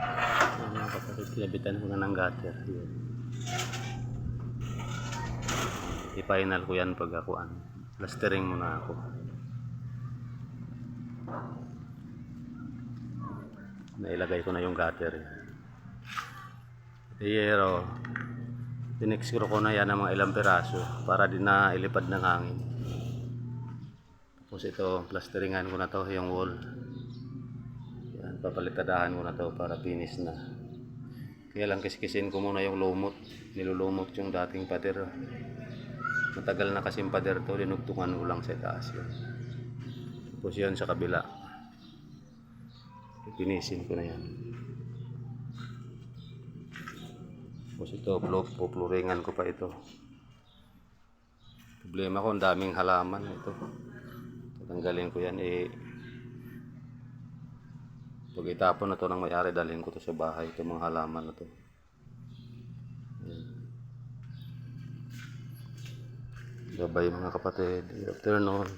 Mga kapatid, kinabitan ko na ng gutter. Yun. I-final ko yan pag ako plastering muna ako. Nailagay ko na yung gutter. Pero tinexcure ko na yan ng mga ilang piraso para din na ilipad ng hangin. Tapos ito, plasteringan ko na to yung wall. Yan, papalitadahan ko na to para finish na. Kaya lang kiskisin ko muna yung lumot. Nilulumot yung dating pader. Matagal na kasing pader to, linugtungan ko lang sa taas yun. Tapos yun sa kabila. Pinisin ko na yan. Tapos ito, pupluringan ko pa ito. Problema ko, ang daming halaman ito. Tatanggalin ko yan pag itapon na to ng may-ari, dalhin ko to sa bahay, ito mga halaman na to. Gabay mga kapatid, good afternoon.